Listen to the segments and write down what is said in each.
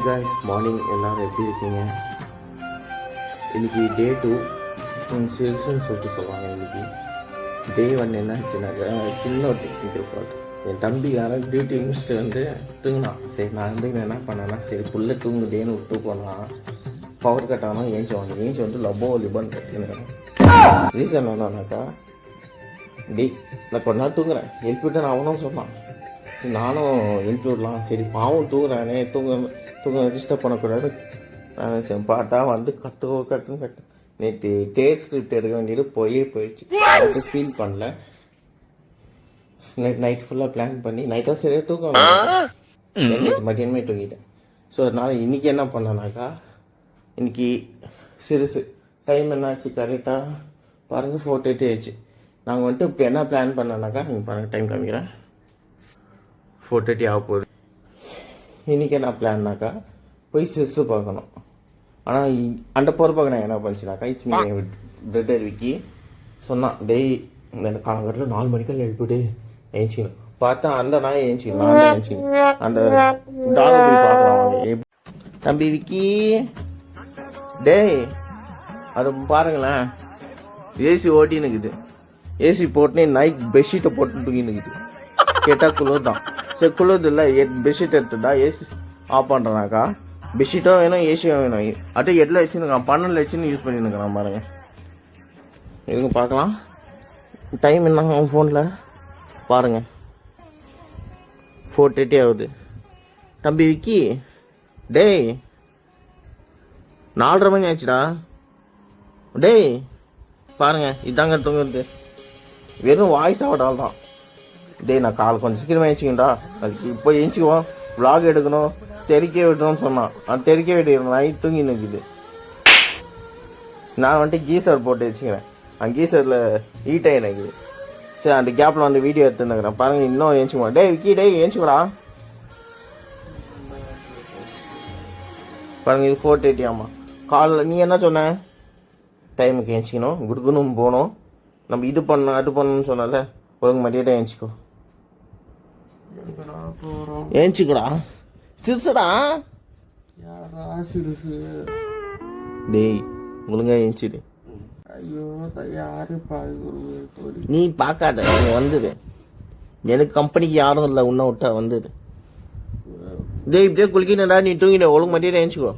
Hi guys, morning எல்லோரும் எப்படி இருக்கீங்க? இன்றைக்கி டே 2 சேல்ஸ்ன்னு சொல்லிட்டு சொல்லுவாங்க. இன்றைக்கி டே 1 என்னாச்சுனாக்கா சின்ன ஒரு டெக்னிக்கல் ஃபால்ட். என் தம்பி யாரும் டியூட்டி முடிச்சுட்டு வந்து தூங்கினான். சரி, நான் வந்து என்ன பண்ணேன்னா, சரி புள்ள தூங்குதேன்னு விட்டு போனால் பவர் கட் ஆனால் ஏஞ்சி வந்து லப்போ லிபன் கட்டினுக்கிறேன். ரீசன் என்னன்னாக்கா, நான் கொஞ்ச நாள் தூங்குறேன், எழுப்பி விட்டு நான் அவனும் சொன்னான், நானும் எழுப்பி விடலாம், சரி பாவம் தூங்குறானே, தூங்க டிஸ்டர்ப் பண்ணக்கூடாது. நான் சரி பார்த்தா வந்து கத்துன்னு நேற்று டேட் ஸ்கிரிப்ட் எடுக்க வேண்டியது போயிடுச்சு. அது ஃபீல் பண்ணல. நைட் ஃபுல்லாக பிளான் பண்ணி நைட்டாக சரியாக தூக்கம் நேற்று மதியானமே தூங்கிட்டேன். ஸோ அதனால் இன்றைக்கி என்ன பண்ணேனாக்கா, இன்றைக்கி சிறுசு டைம் என்னாச்சு கரெக்டாக பாருங்கள், 4:30 ஆயிடுச்சு. நாங்கள் வந்துட்டு இப்போ என்ன பிளான் பண்ணேனாக்கா, நீங்கள் பாருங்கள் டைம் காமிக்கிறேன், 4:30 ஆக போகுது. இன்றைக்கி என்ன பிளான்னாக்கா, போய் சிறுசு பார்க்கணும். ஆனால் அந்த போகிறப்ப நான் என்ன பண்ணிச்சுனாக்கா, இட்ஸ் மீ பிரதர் விக்கி சொன்னான், டெய் இந்த காலங்கட்டில் 4 மணிக்கெல்லாம் எழுப்பிட்டு ஏஞ்சிக்கணும். பார்த்தா அந்த நாய் ஏஞ்சிக்கணும், அந்த டாகை போய் பார்க்கலாம். தம்பி விக்கி, டேய் அதை பாருங்களேன், ஏசி ஓட்டினுக்குது, ஏசி போட்டுனே நைட் பெட்ஷீட்டை போட்டு தூங்கினுக்குது. கேட்டால் குளிர் தான். சரி குளிர்து இல்லை, பெட்ஷீட் எடுத்துட்டா ஏசி ஆஃப் பண்ணுறனாக்கா, பெட்ஷீட்டும் வேணும் ஏசியும் வேணும். அதே 8 வச்சுருக்கான், 12 வச்சுன்னு யூஸ் பண்ணியிருக்கிறான் பாருங்க. இதுங்க பார்க்கலாம் டைம் என்னங்க அவன் ஃபோனில் பாருங்கள், 4:30 ஆகுது. தம்பி விக்கி, டேய் 4:30 மணி ஆச்சுடா. டேய் பாருங்கள், இதாங்க தூங்குறது, வெறும் வாய்ஸ் ஆகட்டால் தான். டேய் நான் கால் கொஞ்சம் சீக்கிரமாக ஏஞ்சிக்கண்டா, அதுக்கு இப்போ ஏஞ்சிக்குவோம், விளாக் எடுக்கணும், தெறிக்க விடணும்னு சொன்னான். அது தெறிக்க விட்டு நைட் தூங்கி நிற்குது. நான் வந்துட்டு கீசர் போட்டு வச்சுக்கிறேன், அந்த கீசரில் ஹீட்டாக எனக்கு. சரி அந்த கேப்பில் வந்து வீடியோ எடுத்துன்னுக்கிறேன் பாருங்கள், இன்னும் ஏஞ்சிக்குவோம். டேய் விக்கி, டேய் ஏஞ்சிக்கூடா பாருங்கள், இது 4:30 ஆமாம். காலைல நீ என்ன சொன்ன, டைமுக்கு ஏஞ்சிக்கணும், குடுக்கணும் போகணும், நம்ம இது பண்ணணும் அது பண்ணணும்னு சொன்னால, ஒழுங்கு மதியிட்ட ஏஞ்சிக்கோ, ஏஞ்சிக்கூடா சிறுசுடா. சிறுசு டேய் ஒழுங்கா ஏஞ்சிடு. ஐயோ யாரு நீ பார்க்காத, நீ வந்துடு, எனக்கு கம்பெனிக்கு யாரும் இல்லை, உன்ன விட்டா வந்துடு. டேய் இப்படியே குளிக்கணும்டா, நீ தூங்கிட, ஒழுங்கு மதியிட்ட ஏஞ்சிக்கோ.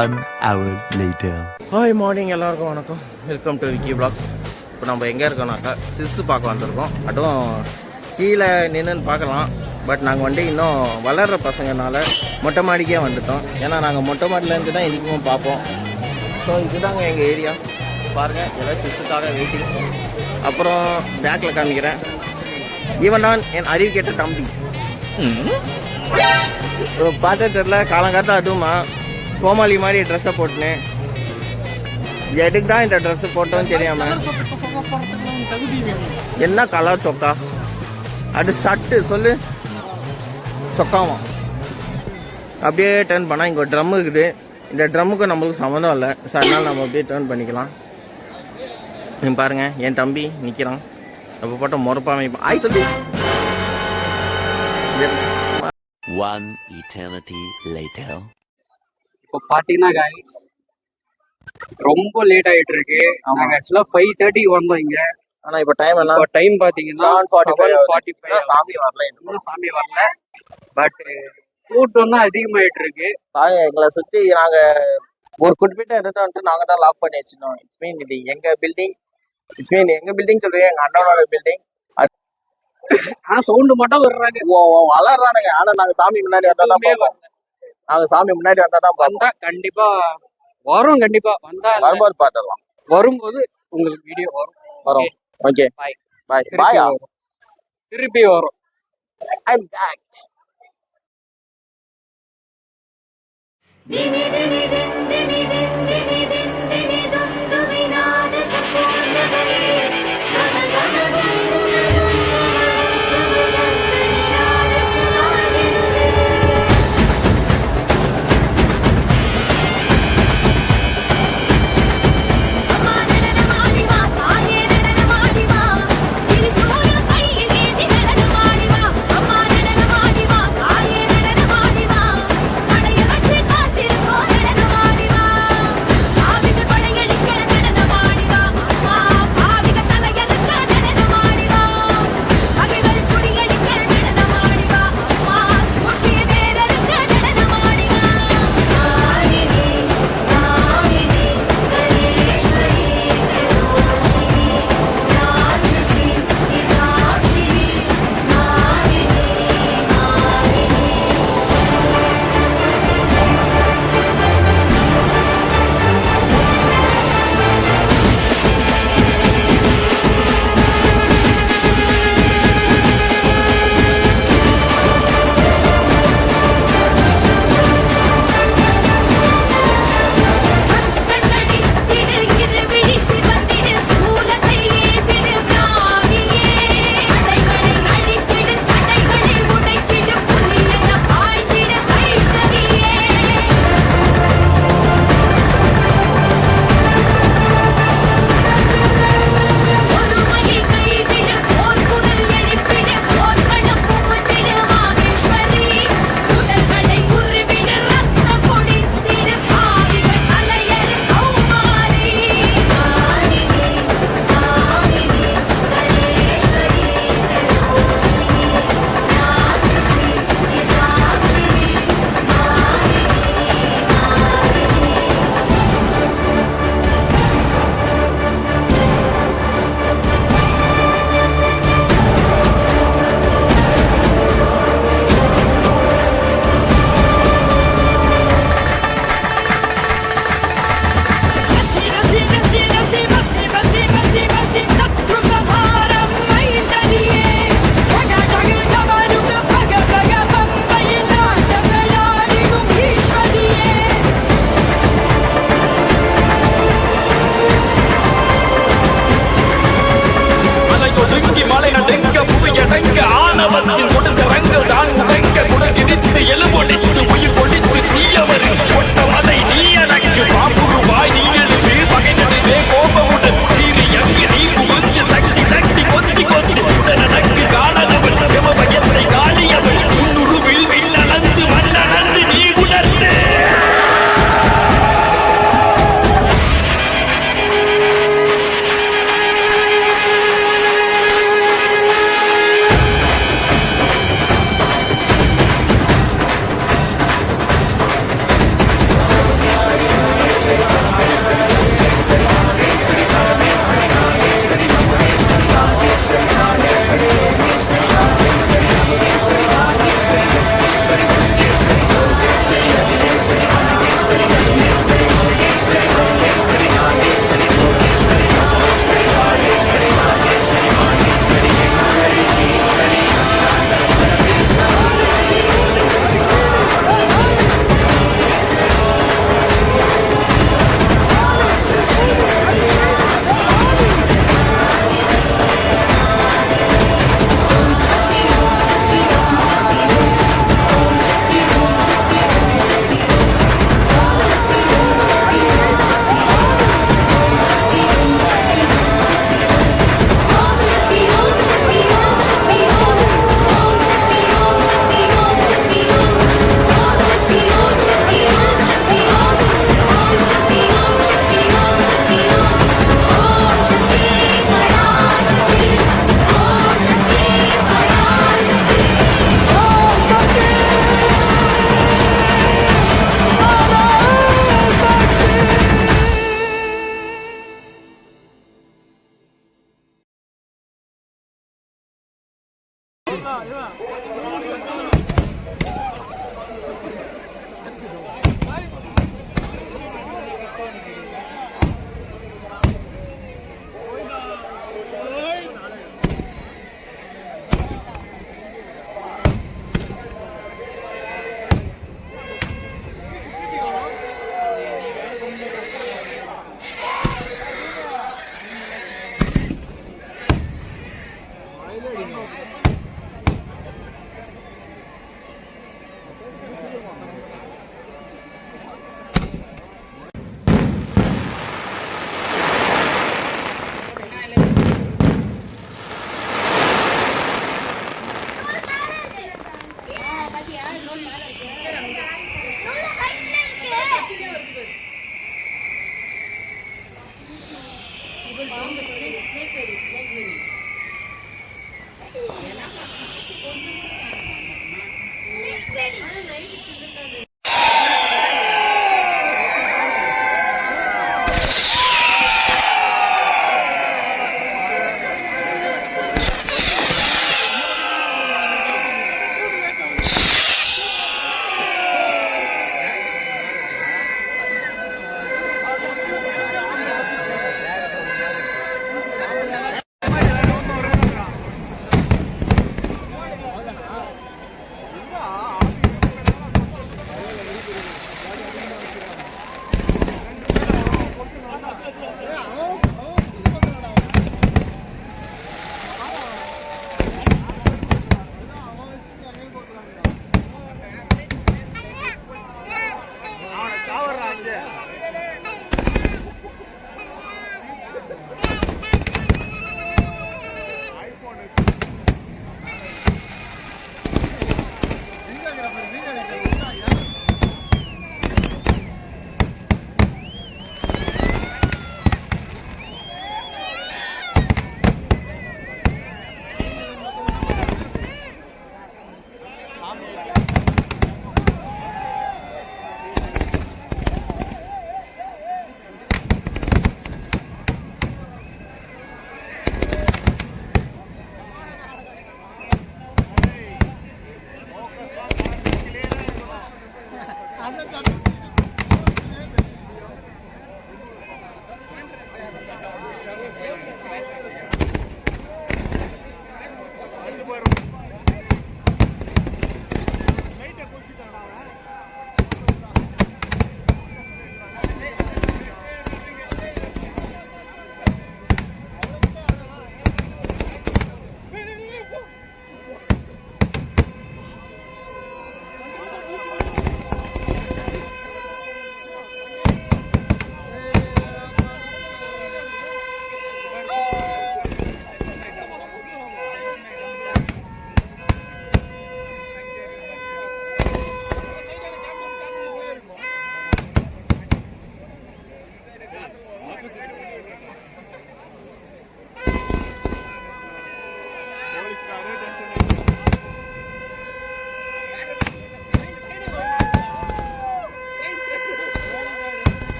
1 hour later. ஹாய் மார்னிங், எல்லாருக்கும் வணக்கம், வெல்கம் டு விக்கி வ்ளாக்ஸ். இப்போ நம்ம எங்கே இருக்கோம்னாக்கா சிறுசு பார்க்க வந்திருக்கோம். அதுவும் கீழே நின்றுன்னு பார்க்கலாம், பட் நாங்கள் வந்து இன்னும் வளர்கிற பசங்கனால மொட்டை மாடிக்கே வந்துட்டோம். ஏன்னா நாங்கள் மொட்டை மாடிலேருந்து தான் இன்றைக்கும் பார்ப்போம். ஸோ இதுதாங்க எங்கள் ஏரியா பாருங்கள், எல்லாம் சிறுசுக்காக வெயிட்டிங். அப்புறம் பேக்கில் காமிக்கிறேன், ஈவன் தான் என் அறிவு கேட்ட தம்பி பார்த்தே தெரில, காலங்காலத்தில் அதுவுமா கோமாளி மாதிரி ட்ரெஸ்ஸை போட்டுனேன். எதுக்கு தான் இந்த ட்ரெஸ்ஸு போட்டோன்னு தெரியாம, என்ன கலர் சொக்கா, அது ஷர்ட்டு சொல்லு, சொக்காமா. அப்படியே டர்ன் பண்ணால் இங்கே ஒரு ட்ரம் இருக்குது, இந்த ட்ரம்முக்கு நம்மளுக்கு சம்மந்தம் இல்லை. ஸோ அதனால் நம்ம அப்படியே டர்ன் பண்ணிக்கலாம். நீங்கள் பாருங்கள், என் தம்பி நிற்கிறான், அப்போ போட்ட முறப்பாமை ஆய் சொல்லி. 1 eternity later. இப்போ பார்த்தீங்கன்னா guys, ரொம்ப லேட் ஆயிட்டு இருக்கு. நாங்க ஆக்சுவலா 5:30 வந்தோம் இங்க. ஆனா இப்போ டைம் என்ன, டைம் பாத்தீங்கன்னா 7:45. சாமி வரல, இன்னும் சாமி வரல. பட் கூட்டம் தான் அதிகமாயிட்டு இருக்கு. எங்களை சுத்தி நாங்க ஒரு குறிப்பிட்ட இடத்த வந்துட்டு நாங்க தான் லாக் பண்ணி வச்சிருந்தோம். இட்ஸ் மீன் இது எங்க பில்டிங், இட்ஸ் மீன் எங்க பில்டிங் சொல்றீங்க, எங்க அண்ணனோட பில்டிங். ஆனா சவுண்ட் மட்டும் வர்றாங்க, வளர்றானுங்க. ஆனா நாங்க சாமி முன்னாடி வந்தா தான் பார்ப்போம், நாங்க சாமி முன்னாடி வந்தா தான் பார்ப்போம். கண்டிப்பா வரும், கண்டிப்பா வந்தா வரும்போது பார்த்துடலாம். வரும்போது உங்களுக்கு வீடியோ வரும். ஓகே பாய் பாய் பாய். திருப்பி வரும். I'm back.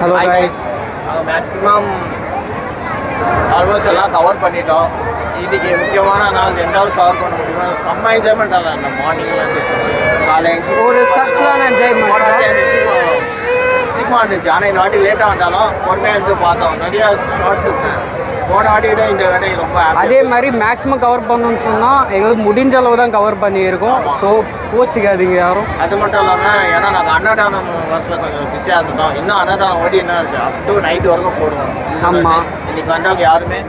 ஹலோ கைஸ், நாங்கள் மேக்ஸிமம் ஆல்மோஸ்ட் எல்லாம் கவர் பண்ணிட்டோம். இதுக்கு முக்கியமான நாள் எந்தாவது கவர் பண்ண முடியுமா? செம்ம என்ஜாய்மெண்ட் ஆகலாம். இந்த மார்னிங்லேருந்து காலையில் ஒரு சக்கலான என்ஜாய்மெண்ட். சிக்மா பயமாக இருந்துச்சு. ஆனால் இந்த வாட்டி லேட்டாக வந்தாலும் பொறுமையாக இருந்து பார்த்தோம். நிறைய ஷார்ட்ஸ் இருக்கு. போன வாட்டி விட இந்த வாட்டி ரொம்ப அதே மாதிரி மேக்ஸிமம் கவர் பண்ணணும்னு சொன்னால் எங்களுக்கு முடிஞ்ச அளவு தான் கவர் பண்ணியிருக்கோம். ஸோ கோச்சிக்காதீங்க யாரும். அது மட்டும் இல்லாமல் ஏன்னா நாங்கள் அன்னதானம் ஒர்க்கில் கொஞ்சம் பிஸியாக இருந்தோம். இன்னும் அன்னதானம் ஓடி என்ன இருக்குது, அப் டு நைட் வரைக்கும் போடுவோம். ஆமாம். இன்னைக்கு வந்தவங்க யாருமே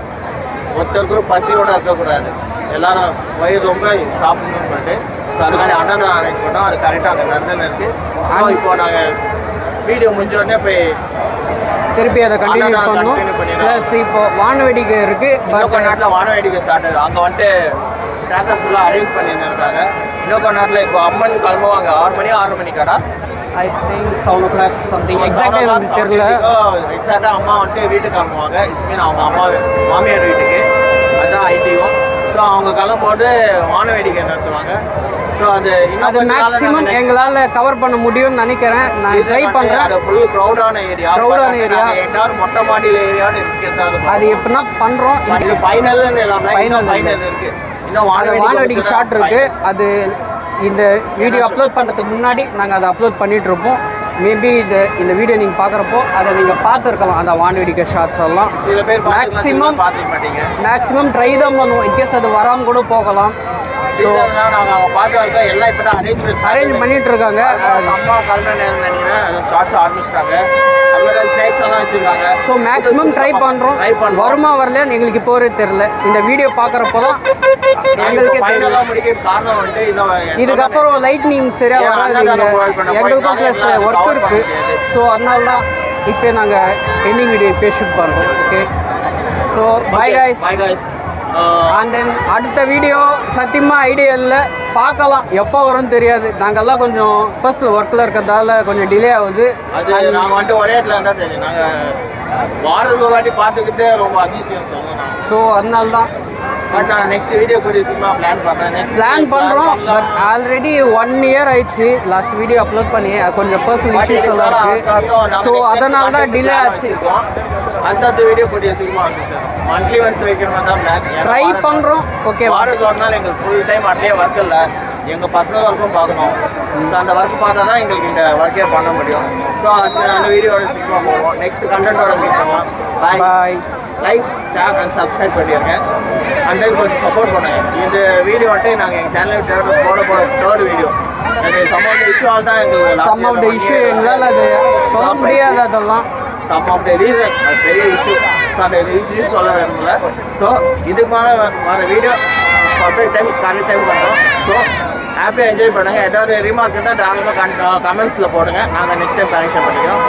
ஒருத்தருக்கும் பசியோடு இருக்கக்கூடாது. எல்லாரும் வயிறு ரொம்ப சாப்பிடணும்னு சொல்லிட்டு ஸோ அதுக்காண்டி அன்னதானம் அரேஞ்ச் பண்ணோம். அது கரெக்டாக அங்கே நடந்துன்னு இருக்குது. ஸோ இப்போ நாங்கள் வீடியோ முடிஞ்ச உடனே போய் திருப்பி அதை கண்டினியூ பண்ணணும். ப்ளஸ் இப்போ வானவேடிக்கை இருக்குது. இன்னொரு நாட்டில் வானவேடிக்கை ஸ்டார்ட் ஆகுது. அங்கே வந்துட்டு ட்ராக்கர்ஸ் ஃபுல்லாக அரேஞ்ச் பண்ணியிருந்தாங்க. இன்னொரு நாட்டில் இப்போ அம்மன் கிளம்புவாங்க 6 மணி கடா. I think 7 o'clock something. எக்ஸாக்டாக எனக்கு தெரியல. எக்ஸாக்டாக அம்மா வந்துட்டு வீட்டுக்கு கிளம்புவாங்க. இட்ஸ் மீன் அவங்க அம்மா மாமியார் வீட்டுக்கு. அதுதான் ஐடியும். ஸோ அவங்க கிளம்போது வானவேடிக்கை நடத்துவாங்க. ஸோ அது மேக்ஸிமம் எங்களால் கவர் பண்ண முடியும்னு நினைக்கிறேன். நான் ட்ரை பண்ணுறேன். அது ஃபுல் க்ரௌடான ஏரியா. எல்லாரும் மொட்டை மாடியில் ஏரியான்னு இருக்கிறது. அது எப்படின்னா பண்ணுறோம். இது ஃபைனல்னு எல்லாமே ஃபைனல் இருக்குது. இன்னும் வானவேடிக்கை ஷார்ட் இருக்குது. அது இந்த வீடியோ அப்லோட் பண்ணுறதுக்கு முன்னாடி நாங்கள் அதை அப்லோட் பண்ணிகிட்டு இருப்போம். மேபி இந்த வீடியோ நீங்கள் பார்க்குறப்போ அதை நீங்கள் பார்த்துருக்கலாம். அந்த வானவேடிக்கை ஷார்ட்ஸ் எல்லாம் சில பேர் மேக்ஸிமம் ட்ரை தான் பண்ணுவோம். இன்கேஸ் அது வராமல் கூட போகலாம். ஸோ நாங்கள் பார்த்து எல்லாம் இப்போ தான் அரேஞ்ச் பண்ணிட்டு இருக்காங்க. அம்மா கிளம்புற நேரம் நினைக்கிறேன் ஷார்ட்ஸ் ஆரம்பிச்சிட்டாங்க. ஸ்நாக்ஸ் எல்லாம் வச்சுருக்காங்க. ஸோ மேக்ஸிமம் ட்ரை பண்ணுறோம். வருமா வரலன்னு எங்களுக்கு இப்போ தெரியல. இந்த வீடியோ பார்க்குறப்போ தான் எங்களுக்கே தெரியல. காரணம் வந்துட்டு இதுக்கப்புறம் லைட்னிங் சரியாக வராது. எங்களுக்கும் ப்ளஸ் ஒர்க் இருக்குது. ஸோ அதனால தான் இப்போ நாங்கள் எண்டிங் வீடியோ இப்போ ஷூட் பண்ணுறோம். Okay, so bye guys. And then அடுத்த வீடியோ சத்தியமாக ஐடியா இல்லை, பார்க்கலாம் எப்போ வரும்னு தெரியாது. நாங்கள்லாம் கொஞ்சம் பர்சனல் ஒர்க்கில் இருக்கிறதால கொஞ்சம் டிலே ஆகுது. அது நாங்கள் வந்துட்டு ஒரே இடத்துல இருந்தால் சரி, நாங்கள் வாரத்துக்கு ஒரு வாட்டி பார்த்துக்கிட்டு ரொம்ப அதிசயம் சொல்லணும். ஸோ அதனால தான் பட் நான் நெக்ஸ்ட் வீடியோ கூட சினிமா பிளான் பண்ணுறோம். பட் ஆல்ரெடி 1 year ஆயிடுச்சு லாஸ்ட் வீடியோ அப்லோட் பண்ணி. கொஞ்சம் பர்சனல் இஷ்யூஸ் எல்லாம் இருக்குது. ஸோ அதனால தான் டிலே ஆச்சு. அடுத்த வீடியோ கூடிய சீக்கிரமாக வந்து சார் மந்த்லி ஒன்ஸ் வைக்கணும் தான் பிளான். ட்ரை பண்ணுறோம். ஓகே, வாரத்துக்கு ஒரு நாள் எங்களுக்கு ஃபுல் டைம் அப்படியே ஒர்க் இல்லை. எங்கள் பர்சனல் ஒர்க்கும் பார்க்கணும். ஸோ அந்த ஒர்க் பார்த்தா தான் எங்களுக்கு இந்த ஒர்க்கே பண்ண முடியும். ஸோ அந்த வீடியோட சீக்கிரமாக போவோம். நெக்ஸ்ட் கண்டென்ட்டோட மீட் பண்ணலாம். பாய். லைக், ஷேர் அண்ட் சப்ஸ்கிரைப் பண்ணியிருக்கேன். அண்ட் தென் கொஞ்சம் சப்போர்ட் பண்ணுங்கள். இந்த வீடியோ வந்துட்டு நாங்கள் எங்கள் சேனலுக்கு போட தேர்ட் வீடியோ. அது சம் ஆஃப் த இஷ்யூவால் தான் எங்களுக்கு இஷ்யூ எங்களால் அது சொல்ல முடியாது. அதெல்லாம் சம் ஆஃப் த ரீசன் அது பெரிய இஷ்யூ. ஸோ அந்த இஷ்யூ சொல்ல வேணும்ல. ஸோ இதுக்கு மேலே வர video perfect time correct time பண்ணுறோம். ஸோ ஹாப்பியாக என்ஜாய் பண்ணுங்கள். ஏதாவது ரிமார்க் இருந்தால் தாராளமாக கமெண்ட்ஸில் போடுங்க. நாங்கள் நெக்ஸ்ட் டைம் கரெக்ஷன் பண்ணிக்கிறோம்.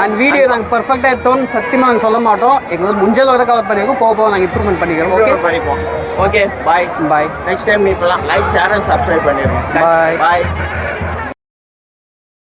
அந்த வீடியோ நாங்கள் பர்ஃபெக்டாக எடுத்தோம்னு சத்தியமாக நாங்கள் சொல்ல மாட்டோம். எங்களுக்கு முடிஞ்ச அளவு கவர் பண்ணியிருக்கோம். போக நாங்கள் இம்ப்ரூவ்மெண்ட் பண்ணிக்கிறோம். Okay bye. Next time meet பண்ணலாம். லைக், ஷேர் அண்ட் சப்ஸ்கிரைப் பண்ணிடுவோம். பாய்.